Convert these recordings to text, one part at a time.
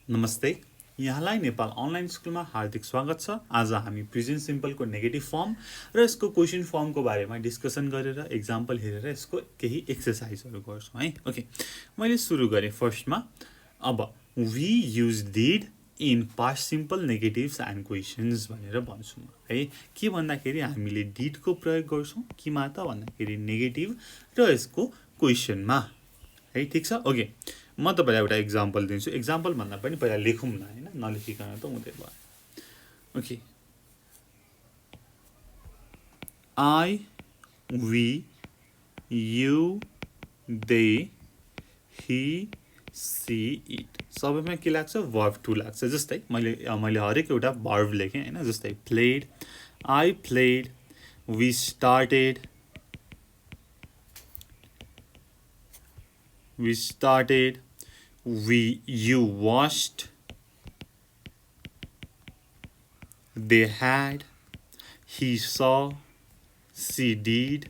नमस्ते, यहाँलाई नेपाल अनलाइन स्कुलमा हार्दिक स्वागत छ। आज हामी प्रेजेन्ट सिम्पलको नेगेटिभ फर्म र यसको क्वेसन फर्मको बारेमा डिस्कसन गरेर एक्जाम्पल हेरेर यसको केही एक्सर्साइजहरू गर्छौँ है। ओके, मैले सुरु गरेँ फर्स्टमा। अब we use did in past simple negatives and questions भनेर भन्छु म है। के भन्दाखेरि हामीले डिडको प्रयोग गर्छौँ केमा त भन्दाखेरि नेगेटिभ र यसको क्वेसनमा है। ठिक छ। ओके, म तपाईँलाई एउटा एक्जाम्पल दिन्छु। एक्जाम्पल भन्दा पनि पहिला लेखौँ न होइन, नलेखिकन त हुँदै भयो। Okay, I, we, you, they, he, she, it सबैमा के लाग्छ? वर्ब टु लाग्छ। जस्तै मैले हरेक एउटा वर्ब लेखेँ होइन। जस्तै played, I played, we started, you watched, they had, he saw, she did,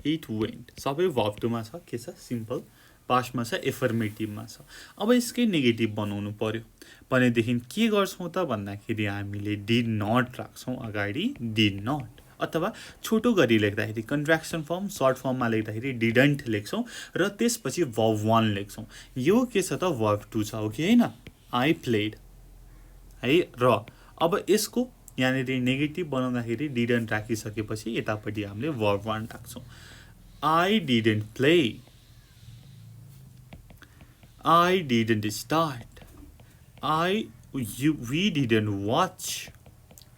it went सबै verb टुमा छ। के छ? सिम्पल पास्टमा छ, एफर्मेटिभमा छ। अब यसकै नेगेटिभ बनाउनु पर्यो भनेदेखि के गर्छौँ त भन्दाखेरि हामीले डिड नट राख्छौँ अगाडि, डिड नट, अथवा छोटो गरी लेख्दाखेरि कन्ट्र्याक्सन फर्म, सर्ट फर्ममा लेख्दाखेरि डिडन्ट लेख्छौँ र त्यसपछि वर्ब 1 लेख्छौँ। यो के छ त? वर्ब 2 छ, हो कि होइन? आई प्लेड है। र अब यसको यहाँनिर नेगेटिभ बनाउँदाखेरि डिडन्ट राखिसकेपछि यतापट्टि हामीले वर्ब 1 राख्छौँ। I didn't play, I didn't start, we didn't watch,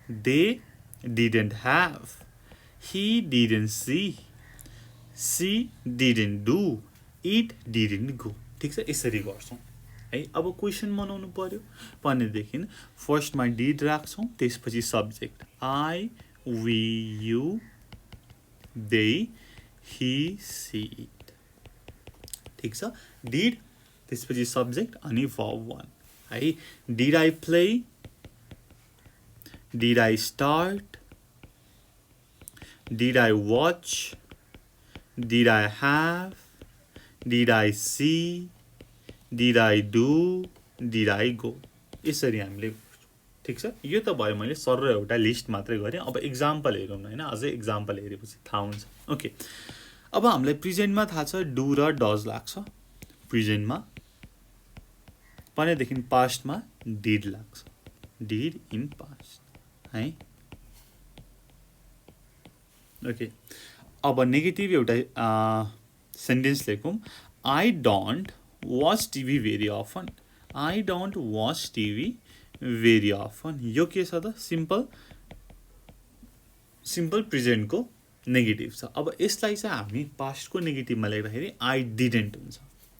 they didn't have, he didn't see, she didn't do, it didn't go। ठिक छ, यसरी गर्छौँ है। अब क्वेसन बनाउनु पर्यो भनेदेखि फर्स्टमा डिड राख्छौँ, त्यसपछि subject I, we, you, they, he, she, it. ठिक छ, डिड त्यसपछि सब्जेक्ट अनि वर्ब 1 है। Did I play, did I start, did I watch, did I have, did I see, did I do, did I go. यसरी हामीले गर्छौँ। ठिक छ, यो त भयो, मैले सर एउटा लिस्ट मात्रै गरेँ। अब एक्जाम्पल हेरौँ न होइन, अझै एक्जाम्पल हेरेपछि थाहा हुन्छ। ओके, अब हामीलाई प्रेजेन्टमा थाहा छ डु र डज लाग्छ। प्रेजेन्टमा भनेदेखि पास्टमा डिड लाग्छ, डिड इन पास्ट है। ओके, अब नेगेटिभ एउटा सेन्टेन्स लेखौँ। I don't watch TV very often, I don't watch TV very often. यो के छ त? सिम्पल प्रेजेन्टको नेगेटिभ छ। अब यसलाई चाहिँ हामी पास्टको नेगेटिभमा लेख्दाखेरि आई डिडन्ट हुन्छ।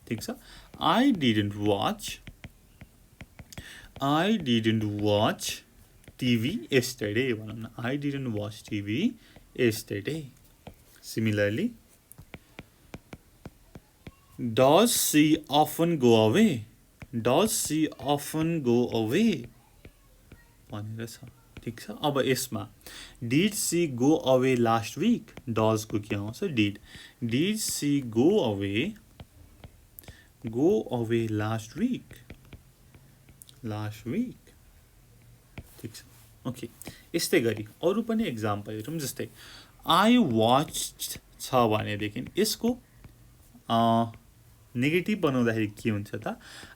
ठिक छ, I didn't watch TV yesterday भनौँ न, I didn't watch TV yesterday। Similarly does she often go away, does she often go away भनेर छ। ठिक छ, अब यसमा did she go away last week, डजको के आउँछ? Did she go away last week, ठिक छ। ओके, यस्तै गरी अरू पनि एक्जाम्पल हेरौँ। जस्तै आई वाच छ भनेदेखि यसको नेगेटिभ बनाउँदाखेरि के हुन्छ त?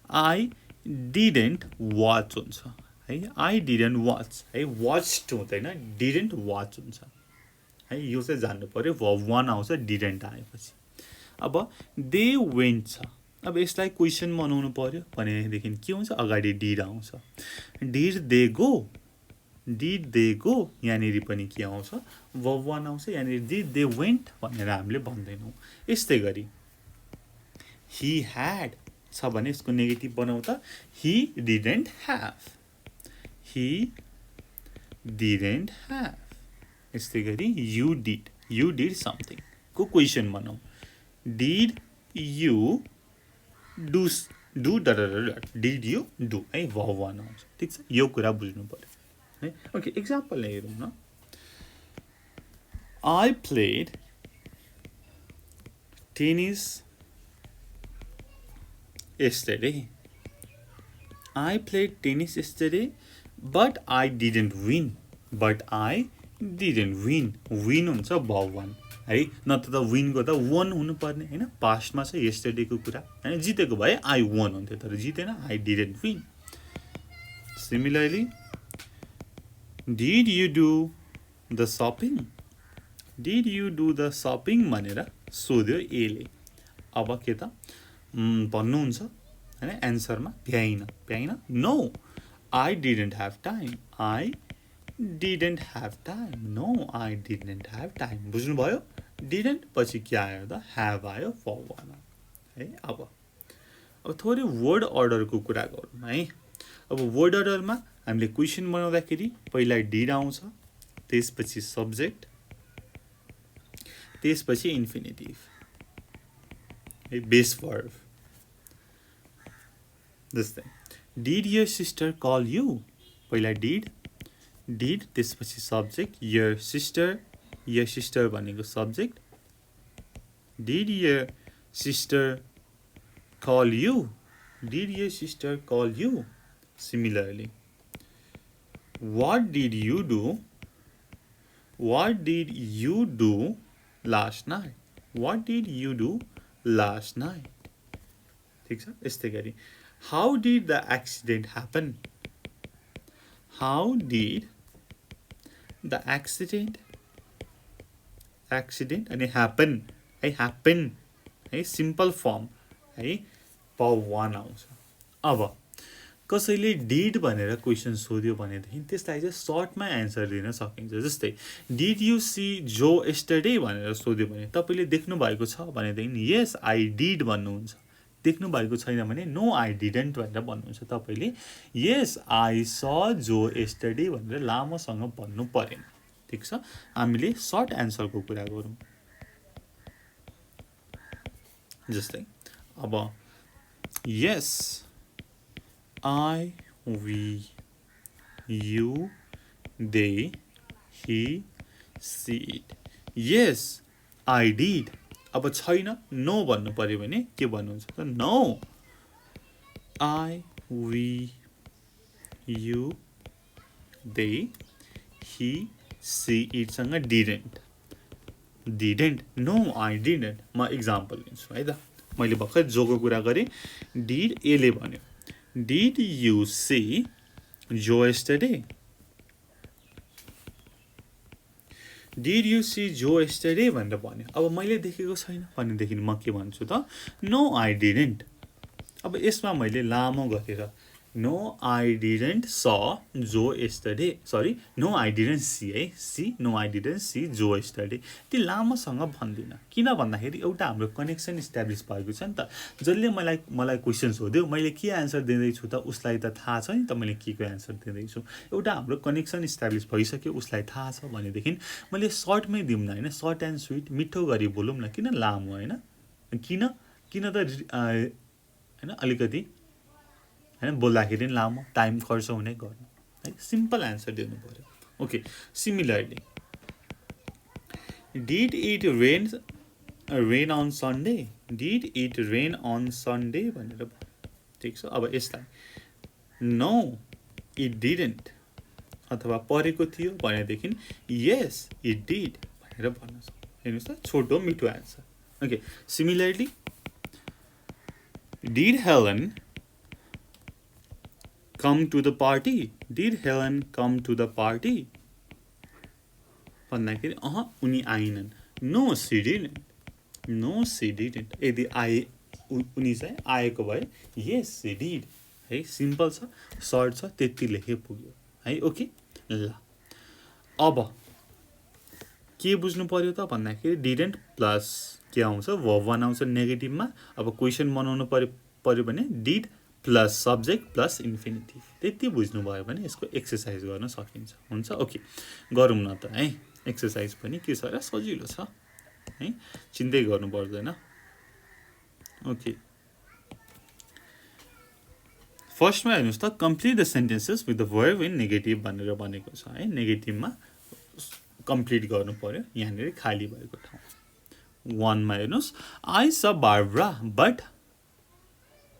आई डिडन्ट वाच हुन्छ है। आई डिडन्ट वाच है, वाच्ड हुँदैन, डिडन्ट वाच हुन्छ है। यो चाहिँ जान्नु पर्यो, वर्ब 1 आउँछ डिडन्ट आएपछि। अब दे वेन्ट छ, अब यसलाई क्वेसन बनाउनु पर्यो भनेदेखि के हुन्छ? अगाडि डिड आउँछ। डिड दे गो, यहाँनिर पनि के आउँछ? वर्ब 1 आउँछ। यहाँनिर डिड दे वेन्ट भनेर हामीले भन्दैनौँ। यस्तै गरी ही ह्याड छ भने यसको नेगेटिभ बनाउँ त ही डिडन्ट ह्याभ, यस्तै गरी यु डिड समथिङ को क्वेसन बनाऊ। Did you do did you do है, वर्ब 1 आउँछ। ठिक छ, यो कुरा बुझ्नु पर्यो है। ओके, एक्जाम्पल हेरौँ न। I played tennis yesterday, I played tennis yesterday, but I didn't win. But I didn't win. Win हुन्छ भवन है, नत्र त विनको त won हुनुपर्ने हैन, पास्टमा छ yesterday को कुरा हैन, जितेको भए I won हुन्थ्यो, तर जितेन, I didn't win. Similarly, did you do the shopping? Did you do the shopping भनेर सोध्यो एले. अब के त भन्नुहुन्छ हैन, एन्सरमा भ्याइन. No, I didn't have time. I didn't have time. No, I didn't have time. बुझ्नुभयो? Didn't पछि के आयो त? Have आयो for one है. अब थोरै वर्ड अर्डरको कुरा गरौँ है. अब वर्ड अर्डरमा हामीले क्वेसन बनाउँदाखेरि पहिला डिड आउँछ, त्यसपछि सब्जेक्ट, त्यसपछि इन्फिनिटिभ है, बेस वर्ब. जस्तै did your sister call you, पहिला डिड त्यसपछि सब्जेक्ट, योर सिस्टर भनेको subject. Did your sister call you, did your sister call you. Similarly, what did you do last night? What did you do last night? ठीक छ. यस्तै गरी how did the accident happen? How did the accident अनि happen है, simple form है, power 1 आउँछ. अब कसैले डिड भनेर क्वेसन सोध्यो भनेदेखि त्यसलाई चाहिँ सर्टमा एन्सर दिन सकिन्छ. जस्तै डिड यु सी जो एस्टरडे भनेर सोध्यो भने तपाईँले देख्नु भएको छ भनेदेखि यस आई डिड भन्नुहुन्छ. देख्नु भएको छैन भने नो आई डिडन्ट भनेर भन्नुहुन्छ. तपाईँले यस आई स जो एस्टरडे भनेर लामोसँग भन्नु परेन. ठिक छ. हामीले सर्ट एन्सरको कुरा गरौँ. जस्तै अब यस I, we, you, they, he, she, it. Yes, I did. अब छैन, no भन्नु पर्यो भने के भन्नुहुन्छ त? No. I, we, you, they, he, she, it सँग didn't. No, I didn't. म इक्जाम्पल लिन्छु है त. मैले भर्खर जोको कुरा गरेँ. डिड एले भन्यो, Did you see Joe yesterday? Did you see Joe yesterday भनेर भन्यो. अब मैले देखेको छैन भनेदेखि म के भन्छु त? No, I didn't. अब यसमा मैले लामो गरेर No, I didn't saw Joe yesterday. Sorry, no, I didn't see है. See, no, I didn't see Joe yesterday. ती लामोसँग भन्दिनँ. किन भन्दाखेरि एउटा हाम्रो कनेक्सन इस्टाब्लिस भएको छ नि त. जसले मलाई क्वेसन सोध्यो, मैले के एन्सर दिँदैछु त उसलाई त थाहा छ नि त मैले के को एन्सर दिँदैछु. एउटा हाम्रो कनेक्सन इस्टाब्लिस भइसक्यो, उसलाई थाहा छ भनेदेखि मैले सर्टमै दिउँ न हैन, सर्ट एन्ड स्विट, मिठो गरी बोलौँ न. किन लामो हैन? किन त हैन अलिकति हैन बोल्दाखेरि लामो टाइम खर्च हुने गर्नु है. सिम्पल एन्सर दिनु पर्यो. Okay. Similarly did it rain on Sunday, did it rain on Sunday भनेर. ठिक छ. अब यसलाई नो इट डिडन्ट अथवा परेको थियो भनेदेखि यस इट डिड भनेर भन्न सक्छ. हेर्नुहोस् त, छोटो मिठो answer. Okay. Similarly did Helen come to the party? Did Helen come to the party? भन्दाखेरि उनी आइनन्. No, she didn't. No, she didn't. यदि उनी चाहिँ आएको भए yes, she did. है, सिम्पल छ, सर्ट छ, त्यति लेखे पुग्यो है. ओके. ल अब के बुझ्नु पर्यो त भन्दाखेरि डिडन्ट प्लस के आउँछ, verb 1 आउँछ नेगेटिभमा. अब क्वेसन बनाउनु पर्यो भने डिड प्लस सब्जेक्ट प्लस इन्फिनिटिभ. त्यति बुझ्नु भयो भने यसको एक्सर्साइज गर्न सकिन्छ. हुन्छ. ओके, गरौँ न त है. एक्सर्साइज पनि के छ र सजिलो छ है, चिन्तै गर्नु पर्दैन. ओके. फर्स्टमा हेर्नुहोस् त, complete the sentences with the verb in negative भनेर भनेको छ है. नेगेटिभमा कम्प्लिट गर्नु पर्यो. यहाँनिर खाली भएको ठाउँ 1 मा हेर्नुहोस्. I saw Barbara but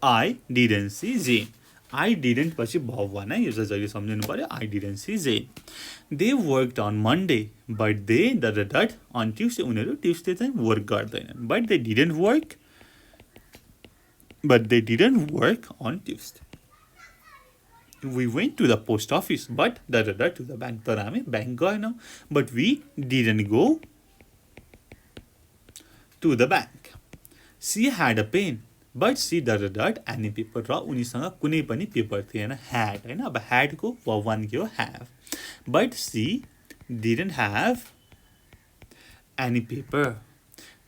I didn't see Jane. I didn't पछि भवन है, यो चाहिँ जहिले सम्झिनु पर्यो. I didn't see Jane. They worked on Monday, but they on Tuesday. उनीहरू Tuesday चाहिँ work गर्दैनन्. But they didn't work on Tuesday. We went to the post office, but to the bank. तर हामी bank गएनौँ. But we didn't go to the bank. She had a pen, but she any paper. र उनीसँग कुनै पनि paper थिएन. had हैन. अब had को one के हो have. But she didn't have any paper.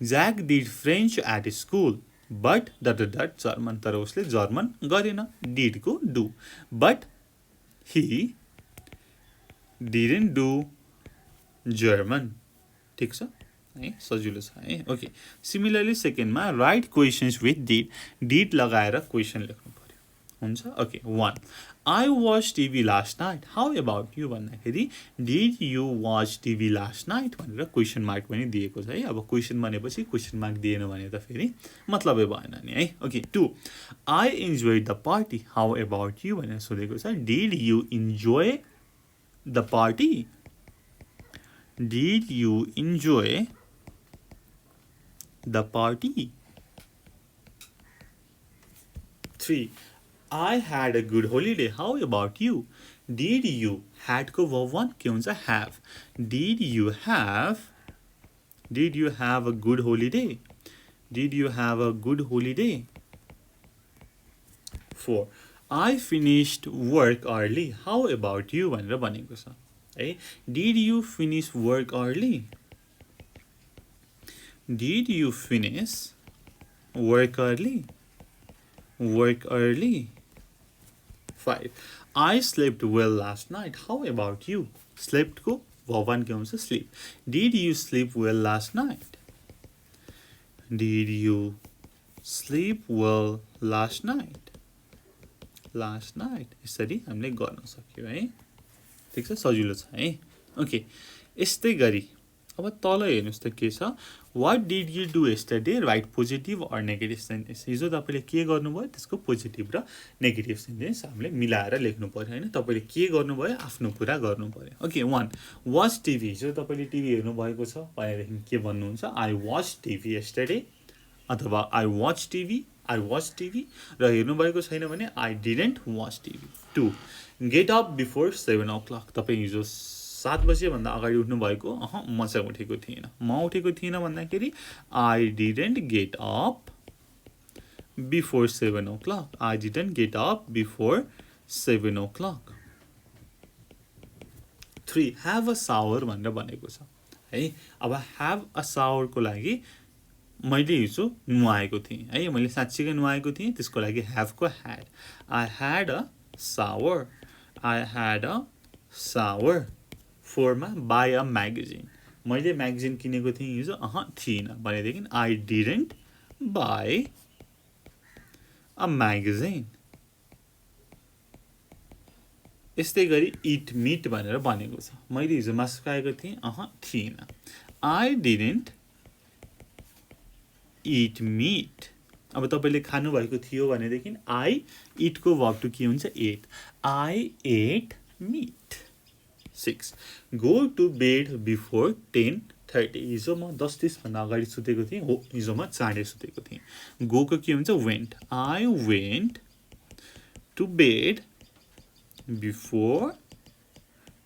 Jack did French at school, but German. तर उसले जर्मन गरेन. did को do. But he didn't do German. ठिक छ है, सजिलो छ है. ओके. सिमिलरली सेकेन्डमा राइट क्वेसन्स विथ डिड लगाएर क्वेसन लेख्नु पर्यो. हुन्छ. Okay. 1. I watched TV last night. How about you भन्दाखेरि did you watch TV last night भनेर क्वेसन मार्क पनि दिएको छ है. अब क्वेसन भनेपछि क्वेसन मार्क दिएन भने त फेरि मतलबै भएन नि है. Okay. 2. I enjoyed the party. How about you भनेर सोधेको छ. Did you enjoy the party? Did you enjoy the party? 3. I had a good holiday. How about you? Did you had को verb 1 के हुन्छ have. Did you have a good holiday? Did you have a good holiday? 4. I finished work early. How about you भनेर भनेको छ है. Did you finish work early? Did you finish work early? Work early. 5. I slept well last night. How about you? Slept को verb 1 के हुन्छ sleep. Did you sleep well last night? Did you sleep well last night? Last night. यसरी हामीले गर्न सक्यौ है. ठिक छ, सजिलो छ है. ओके. यस्तै गरी अब तल हेर्नुस् त के छ. What did you do yesterday? Write positive or negative sentence. हिजो तपाईले के गर्नुभयो त्यसको पोजिटिभ र नेगेटिभ सेन्टेन्स हामीले मिलाएर लेख्नु पर्यो हैन. तपाईले के गर्नुभयो आफ्नो कुरा गर्नु पर्यो. ओके. 1. Watch TV. हिजो तपाईले टिभी हेर्नु भएको छ भनेदेखि के भन्नुहुन्छ? I watched TV yesterday अथवा I watched TV र हेर्नु भएको छैन भने I didn't watch TV. 2. Get up before 7 o'clock. तपाई हिजो 7 बजे भन्दा अगाडि उठ्नु भएको? म चाहिँ उठेको थिएन. म उठेको थिएन भन्दाखेरि I didn't get up before 7 o'clock. I didn't get up before 7 o'clock. 3. Have a shower भनेर भनेको छ है. अब have a shower को लागि मैले हिजो नुहाएको थिएँ है. मैले साच्चीकै नुहाएको थिएँ. त्यसको लागि have को had. I had a shower. I had a shower. 4 मा buy a magazine. मैले म्यागजिन किनेको थिएँ हिजो? थिइनँ भनेदेखि I didn't buy a magazine. यस्तै गरी eat meat भनेर भनेको छ. मैले हिजो मासु खाएको थिएँ? थिइनँ. I didn't eat meat. अब तपाईले खानु भएको थियो भनेदेखि I eat को verb to के हुन्छ? ate. I ate meat. 6. Go to bed before 10:30. हिजो म 10:30 भन्दा अगाडि सुतेको थिएँ. हो, हिजो म चाँडै सुतेको थिएँ. Go को के हुन्छ? went. I went to bed before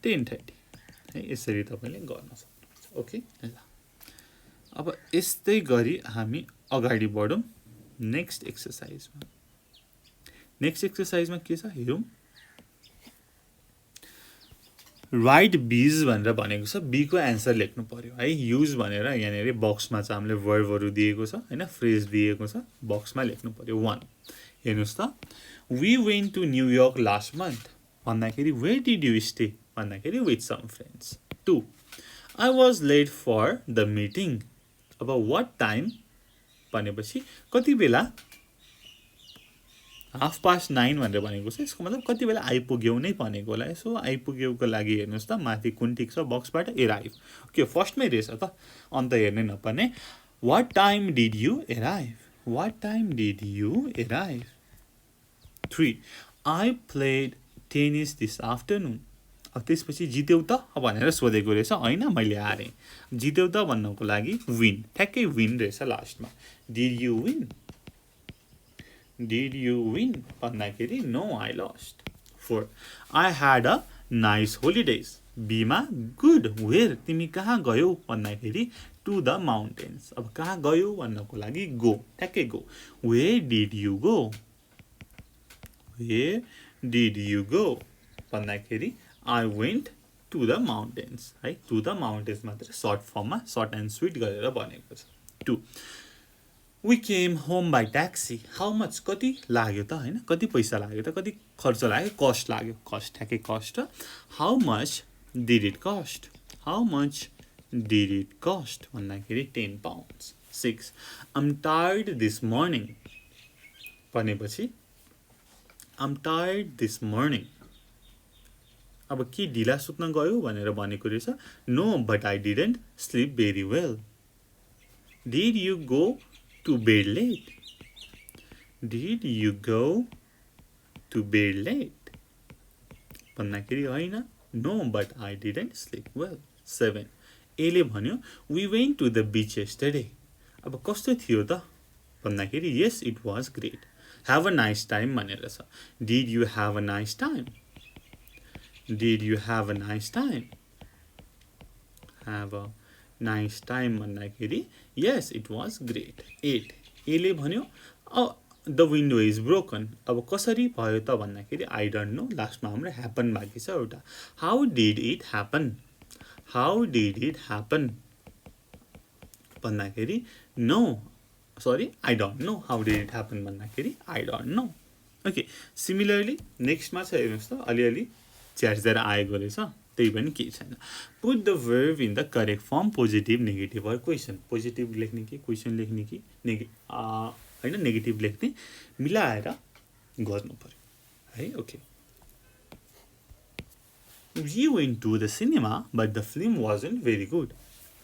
10:30. है, यसरी तपाईले गर्न सक्नुहुन्छ. ओके. ल अब यस्तै गरी हामी अगाडि बढौँ नेक्स्ट एक्सरसाइजमा. नेक्स्ट एक्सरसाइजमा के छ हेरौँ. राइट बीज भनेर भनेको छ. बी को एन्सर लेख्नु पर्यो है. युज भनेर यहाँनिर बक्समा चाहिँ हामीले वर्बहरू दिएको छ हैन, फ्रेज दिएको छ. बक्समा लेख्नु पर्यो. 1. हेर्नुस् त. We went to New York last month भन्दाखेरि where did you stay भन्दाखेरि with some friends. 2. I was late for the meeting. अब what time भनेपछि कति बेला 9:30 भनेर भनेको छ. यसको मतलब कति बेला आइपुग्यौ नै भनेको होला. सो आइपुग्यौको लागि हेर्नुस् त माथि कुन टिक छ बक्सबाट arrive. ओके, फर्स्टमै रहेछ त, अन्त हेर्नै नपर्ने. What time did you arrive? What time did you arrive? 3. I played tennis this afternoon. अब त्यसपछि जित्यौ त भनेर सोधेको रहेछ हैन, मैले हारेँ। जित्यौ त भन्नको लागि विन, ठ्याक्कै विन रहेछ लास्टमा। Did you win? Did you win भन्दाखेरि no I lost. 4 I had a nice holidays. बीमा गुड। वेयर तिमी कहाँ गयौ भन्दाखेरि टु द माउन्टेन्स। अब कहाँ गयौ भन्नको लागि गो, ठ्याक्कै go. Where did you go? Where did you go भन्दाखेरि I went to the mountains, है। टु द माउन्टेन्स मात्र सर्ट फर्ममा सर्ट एन्ड स्विट गरेर भनेको छ। 2 We came home by taxi. How much? कति लाग्यो त हैन, कति पैसा लाग्यो त, कति खर्च लाग्यो, कस्ट लाग्यो, कस्ट, ठ्याक्कै cost. How much did it cost? How much did it cost भन्दाखेरि 10 pounds. 6 I'm tired this morning भनेपछि I'm tired this morning। अब के ढिला सुत्न गयो भनेर भनेको रहेछ। No but I didn't sleep very well. Did you go to bed late? Did you go to bed late भन्दाखेरि होइन, no but I didn't sleep well. 7 एले भन्यो we went to the beach yesterday. अब कस्तो थियो त भन्दाखेरि yes it was great. Have a nice time भनेर छ। Did you have a nice time? Did you have a nice time? Have a nice time भन्दाखेरि yes it was great। 8 एले भन्यो the window is broken। अब कसरी भयो त भन्दाखेरि I don't know, लास्टमा हाम्रो happen बाँकी छ एउटा। How did it happen? How did it happen भन्दाखेरि no, sorry I don't know। How did it happen भन्दाखेरि I don't know। Okay, similarly नेक्स्टमा छ हेर्नुहोस् त, अलिअलि च्यार्जेर आएको रहेछ, त्यही पनि केही छैन। Put the verb in the correct form, positive negative और क्वेसन। पोजिटिभ लेख्ने कि क्वेसन लेख्ने कि होइन नेगेटिभ लेख्ने मिलाएर गर्नु पर्यो है। Okay, we went to the cinema but the film wasn't very good.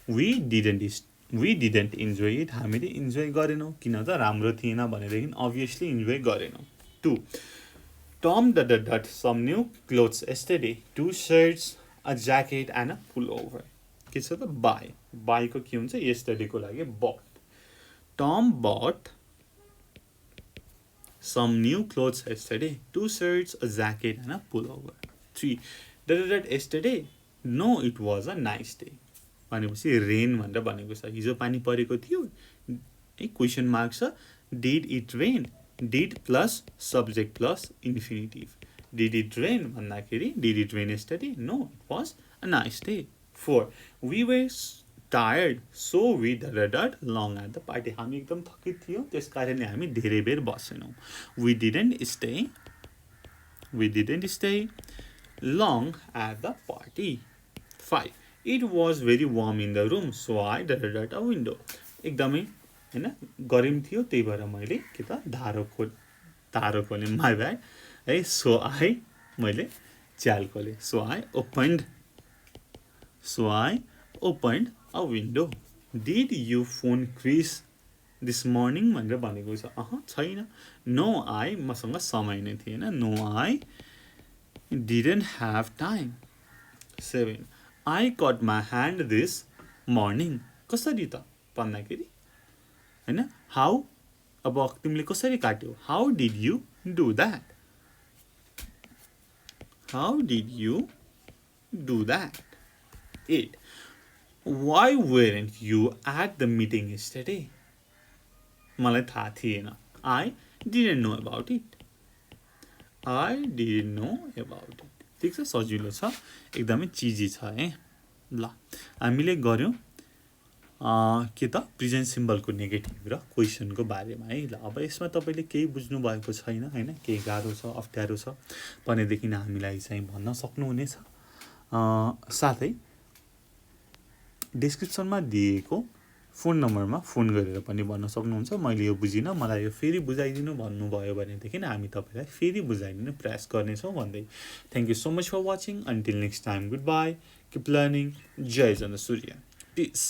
We didn't enjoy it. हामीले इन्जोय गरेनौँ, किन त राम्रो थिएन भनेदेखि अभियसली इन्जोय गरेनौँ। 2 Tom dot some new clothes yesterday. 2 shirts, a jacket and a pullover. के छ त buy, buy को के हुन्छ yesterday को लागि bought। Tom bought some new clothes yesterday. 2 shirts, a jacket and a pullover। 3 dot yesterday. No it was a nice day भनेपछि rain भनेर भनेको छ। हिजो पानी परेको थियो, एक क्वेसन मार्क छ। Did it rain? Did plus subject plus infinitive। Did it rain भन्दाखेरि did it rain yesterday? No it was a nice day। 4 we were tired so we dot long at the party। हामी एकदम थकित थियौँ, त्यस कारणले हामी धेरै बेर बसेनौँ। We didn't stay long at the party। 5 it was very warm in the room so I dot a window। एकदमै हैन गरम थियो, त्यही भएर मैले के त धारो खोले, माई ब्याड है। सो आई मैले च्याल खोले, so I opened a window. Did you phone Chris this morning भनेर भनेको छ। छैन। नो आई मसँग समय नै थिएन। No I didn't have time. 7 I cut my hand this morning. कसरी त भन्दाखेरि हैन हाउ, अब तिमीले कसरी काट्यौ, how did you do that? How did you do that? 8 why weren't you at the meeting yesterday? मलाई थाहा थिएन। I didn't know about it. I didn't know about it. ठिक छ, सजिलो छ, एकदमै चिजी छ है। ल हामीले गऱ्यौँ के त प्रेजेन्ट सिम्बलको नेगेटिभ र क्वेसनको बारेमा है। ल अब यसमा तपाईँले केही बुझ्नु भएको छैन हैन, केही गाह्रो छ अप्ठ्यारो छ भनेदेखि हामीलाई चाहिँ भन्न सक्नुहुनेछ। साथै डिस्क्रिप्सनमा दिएको फोन नम्बरमा फोन गरेर पनि भन्न सक्नुहुन्छ मैले यो बुझिनँ, मलाई यो फेरि बुझाइदिनु भन्नुभयो भनेदेखि हामी तपाईँलाई फेरि बुझाइदिने प्रयास गर्नेछौँ भन्दै thank you so much for watching. Until next time, goodbye, keep learning, जय जनसूर्य, पिस।